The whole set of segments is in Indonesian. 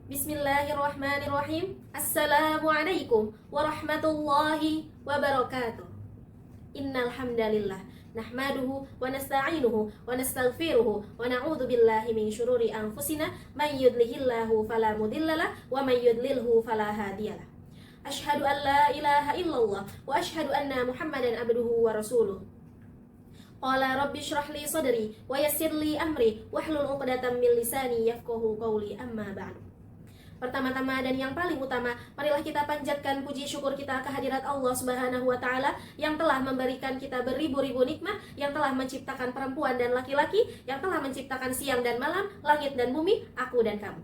Bismillahirrahmanirrahim. Assalamualaikum warahmatullahi wabarakatuh. Innal hamdalillah nahmaduhu wa nasta'inuhu wa nastaghfiruhu wa na'udzu billahi min syururi anfusina may yudlihillahu fala mudhillalah wa may yudlilhu fala hadiyalah. Asyhadu an la ilaha illallah wa asyhadu anna Muhammadan abduhu wa rasuluh. Qala rabbi shrah li sadri wa yassir li amri wahlul 'uqdatam min lisani yafqahu qawli, amma ba'du. Pertama-tama dan yang paling utama, marilah kita panjatkan puji syukur kita kehadirat Allah Subhanahu wa Ta'ala yang telah memberikan kita beribu-ribu nikmat, yang telah menciptakan perempuan dan laki-laki, yang telah menciptakan siang dan malam, langit dan bumi, aku dan kamu.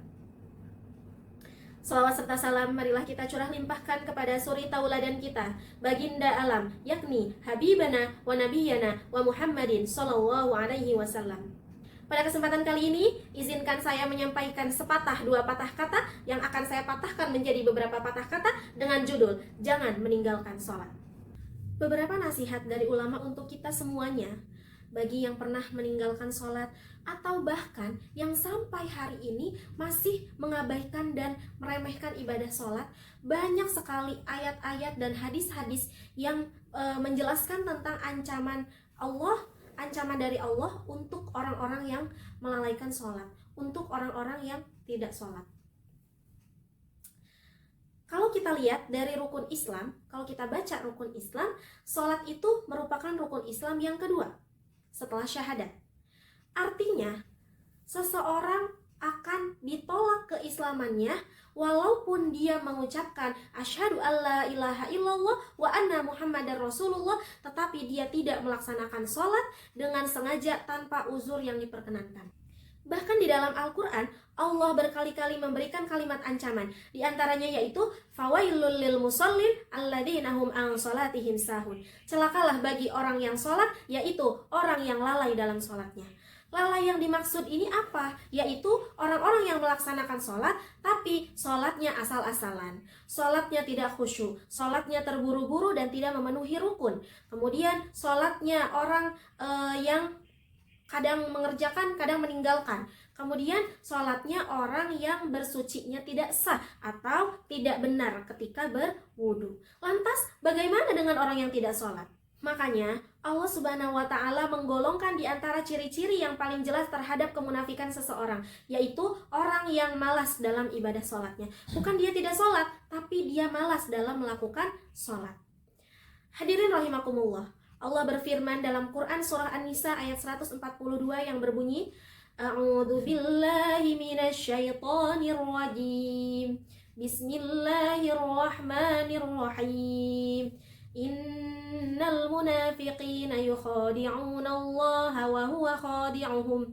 Salawat serta salam marilah kita curah limpahkan kepada suri tauladan kita, baginda alam, yakni Habibana wa Nabiyana wa Muhammadin sallallahu alaihi wasallam. Pada kesempatan kali ini, izinkan saya menyampaikan sepatah dua patah kata yang akan saya patahkan menjadi beberapa patah kata dengan judul Jangan Meninggalkan Sholat. Beberapa nasihat dari ulama untuk kita semuanya, bagi yang pernah meninggalkan sholat atau bahkan yang sampai hari ini masih mengabaikan dan meremehkan ibadah sholat. Banyak sekali ayat-ayat dan hadis-hadis yang menjelaskan tentang ancaman dari Allah untuk orang-orang yang melalaikan sholat, untuk orang-orang yang tidak sholat. Kalau kita lihat dari rukun Islam, kalau kita baca rukun Islam, sholat itu merupakan rukun Islam yang kedua setelah syahadat. Artinya, seseorang akan ditolak keislamannya walaupun dia mengucapkan asyhadu alla ilaha illallah wa anna muhammadar rasulullah, tetapi dia tidak melaksanakan sholat dengan sengaja tanpa uzur yang diperkenankan. Bahkan di dalam Al-Quran, Allah berkali-kali memberikan kalimat ancaman. Di antaranya yaitu fawailul lil musallin alladzina hum an sholatihim sahun. Celakalah bagi orang yang sholat, yaitu orang yang lalai dalam sholatnya. Lalai yang dimaksud ini apa? Yaitu orang-orang yang melaksanakan sholat tapi sholatnya asal-asalan, sholatnya tidak khusyuk, sholatnya terburu-buru dan tidak memenuhi rukun. Kemudian sholatnya orang yang kadang mengerjakan, kadang meninggalkan. Kemudian sholatnya orang yang bersucinya tidak sah atau tidak benar ketika berwudu. Lantas bagaimana dengan orang yang tidak sholat? Makanya Allah Subhanahu wa Ta'ala menggolongkan di antara ciri-ciri yang paling jelas terhadap kemunafikan seseorang, yaitu orang yang malas dalam ibadah sholatnya. Bukan dia tidak sholat, tapi dia malas dalam melakukan sholat. Hadirin rahimakumullah, Allah berfirman dalam Quran surah An-Nisa ayat 142 yang berbunyi, A'udzu billahi minasyaitonir rajim. Bismillahirrahmanirrahim. Innal munafiqina yukhadi'una Allah wa huwa khadi'uhum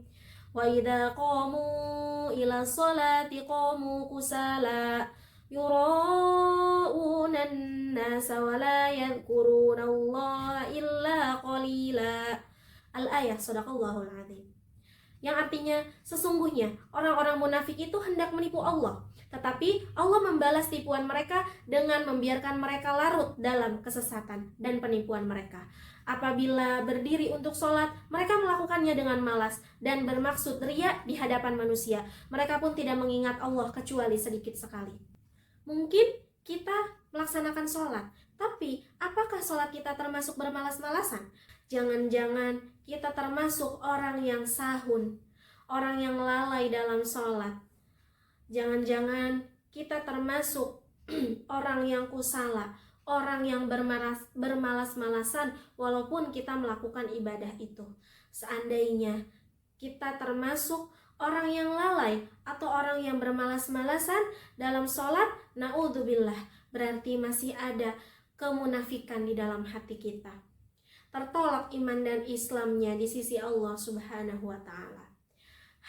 wa idza qamu ila sholati qamu kusala yura'una an-nasa wa la yadhkuruna Allah illa qalila. Al-ayah, sadaqallahul azim. Yang artinya, sesungguhnya orang-orang munafik itu hendak menipu Allah, tetapi Allah membalas tipuan mereka dengan membiarkan mereka larut dalam kesesatan dan penipuan mereka. Apabila berdiri untuk sholat, mereka melakukannya dengan malas dan bermaksud riya di hadapan manusia. Mereka pun tidak mengingat Allah kecuali sedikit sekali. Mungkin kita melaksanakan sholat, tapi apakah sholat kita termasuk bermalas-malasan? Jangan-jangan kita termasuk orang yang sahun, orang yang lalai dalam sholat. Jangan-jangan kita termasuk orang yang kusala, orang yang bermalas-malasan walaupun kita melakukan ibadah itu. Seandainya kita termasuk orang yang lalai atau orang yang bermalas-malasan dalam sholat, na'udzubillah, berarti masih ada kemunafikan di dalam hati kita. Tertolak iman dan Islamnya di sisi Allah Subhanahu wa Ta'ala.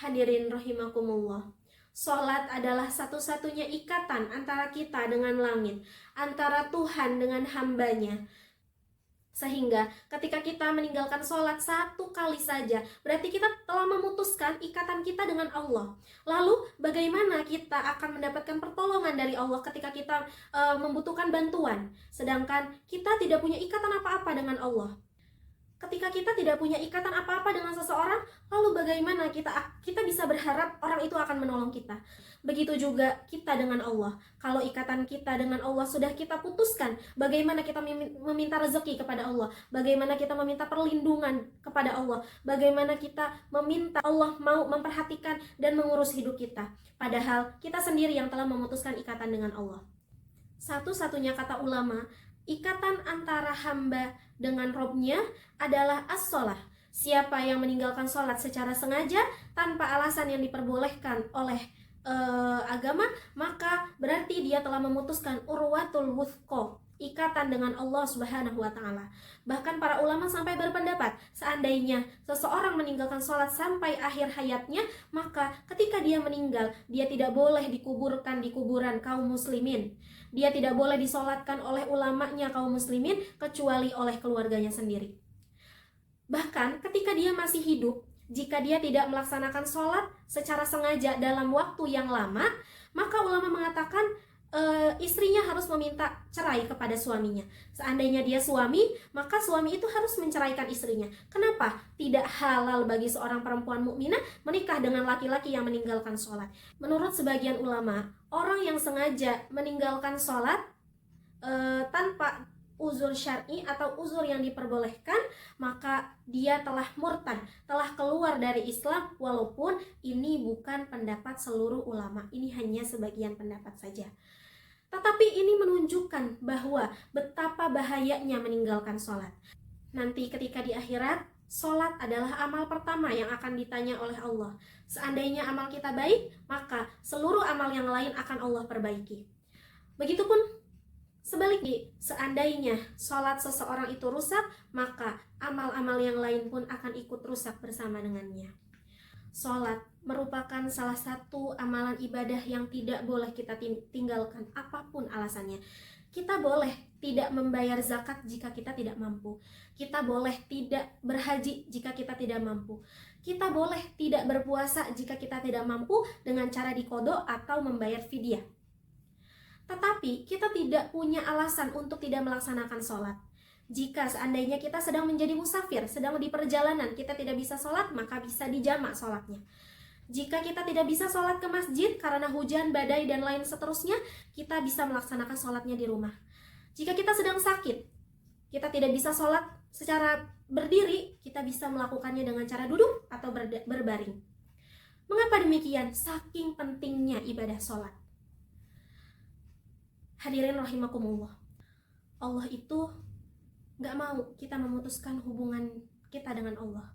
Hadirin rahimakumullah, sholat adalah satu-satunya ikatan antara kita dengan langit, antara Tuhan dengan hambanya. Sehingga ketika kita meninggalkan sholat satu kali saja, berarti kita telah memutuskan ikatan kita dengan Allah. Lalu bagaimana kita akan mendapatkan pertolongan dari Allah ketika kita membutuhkan bantuan, sedangkan kita tidak punya ikatan apa-apa dengan Allah? Ketika kita tidak punya ikatan apa-apa dengan seseorang, lalu bagaimana kita bisa berharap orang itu akan menolong kita? Begitu juga kita dengan Allah. Kalau ikatan kita dengan Allah sudah kita putuskan, bagaimana kita meminta rezeki kepada Allah? Bagaimana kita meminta perlindungan kepada Allah? Bagaimana kita meminta Allah mau memperhatikan dan mengurus hidup kita? Padahal kita sendiri yang telah memutuskan ikatan dengan Allah. Satu-satunya kata ulama, ikatan antara hamba dengan Robnya adalah as-sholah. Siapa yang meninggalkan sholat secara sengaja tanpa alasan yang diperbolehkan oleh agama, maka berarti dia telah memutuskan urwatul wuthqa, ikatan dengan Allah Subhanahu wa Ta'ala. Bahkan para ulama sampai berpendapat, seandainya seseorang meninggalkan sholat sampai akhir hayatnya, maka ketika dia meninggal, dia tidak boleh dikuburkan di kuburan kaum muslimin. Dia tidak boleh disolatkan oleh ulamanya kaum muslimin, kecuali oleh keluarganya sendiri. Bahkan ketika dia masih hidup, jika dia tidak melaksanakan sholat secara sengaja dalam waktu yang lama, maka ulama mengatakan istrinya harus meminta cerai kepada suaminya. Seandainya dia suami, maka suami itu harus menceraikan istrinya. Kenapa? Tidak halal bagi seorang perempuan mukminah menikah dengan laki-laki yang meninggalkan sholat. Menurut sebagian ulama, orang yang sengaja meninggalkan sholat tanpa uzur syar'i atau uzur yang diperbolehkan, maka dia telah murtad, telah keluar dari Islam, walaupun ini bukan pendapat seluruh ulama, ini hanya sebagian pendapat saja. Tetapi ini menunjukkan bahwa betapa bahayanya meninggalkan sholat. Nanti ketika di akhirat, sholat adalah amal pertama yang akan ditanya oleh Allah. Seandainya amal kita baik, maka seluruh amal yang lain akan Allah perbaiki. Begitupun sebaliknya, seandainya sholat seseorang itu rusak, maka amal-amal yang lain pun akan ikut rusak bersama dengannya. Sholat merupakan salah satu amalan ibadah yang tidak boleh kita tinggalkan apapun alasannya. Kita boleh tidak membayar zakat jika kita tidak mampu. Kita boleh tidak berhaji jika kita tidak mampu. Kita boleh tidak berpuasa jika kita tidak mampu dengan cara diqodho atau membayar fidyah. Tetapi kita tidak punya alasan untuk tidak melaksanakan sholat. Jika seandainya kita sedang menjadi musafir, sedang di perjalanan, kita tidak bisa sholat, maka bisa dijamak sholatnya. Jika kita tidak bisa sholat ke masjid karena hujan, badai, dan lain seterusnya, kita bisa melaksanakan sholatnya di rumah. Jika kita sedang sakit, kita tidak bisa sholat secara berdiri, kita bisa melakukannya dengan cara duduk atau berbaring. Mengapa demikian? Saking pentingnya ibadah sholat. Hadirin rahimakumullah, Allah itu gak mau kita memutuskan hubungan kita dengan Allah.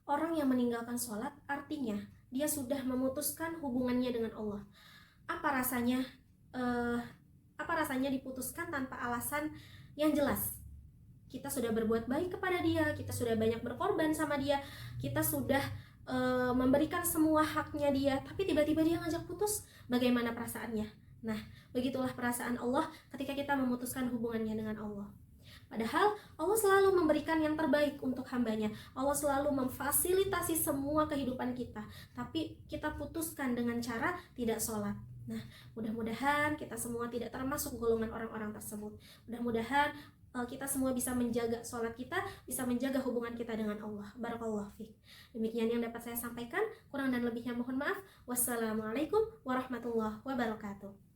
Orang yang meninggalkan sholat artinya dia sudah memutuskan hubungannya dengan Allah. Apa rasanya diputuskan tanpa alasan yang jelas? Kita sudah berbuat baik kepada dia, kita sudah banyak berkorban sama dia, kita sudah memberikan semua haknya dia, tapi tiba-tiba dia ngajak putus. Bagaimana perasaannya? Nah, begitulah perasaan Allah ketika kita memutuskan hubungannya dengan Allah. Padahal Allah selalu memberikan yang terbaik untuk hambanya. Allah selalu memfasilitasi semua kehidupan kita, tapi kita putuskan dengan cara tidak sholat. Nah, mudah-mudahan kita semua tidak termasuk golongan orang-orang tersebut. Mudah-mudahan kita semua bisa menjaga sholat kita, bisa menjaga hubungan kita dengan Allah. Barakallahu fiik. Demikian yang dapat saya sampaikan, kurang dan lebihnya mohon maaf. Wassalamualaikum warahmatullahi wabarakatuh.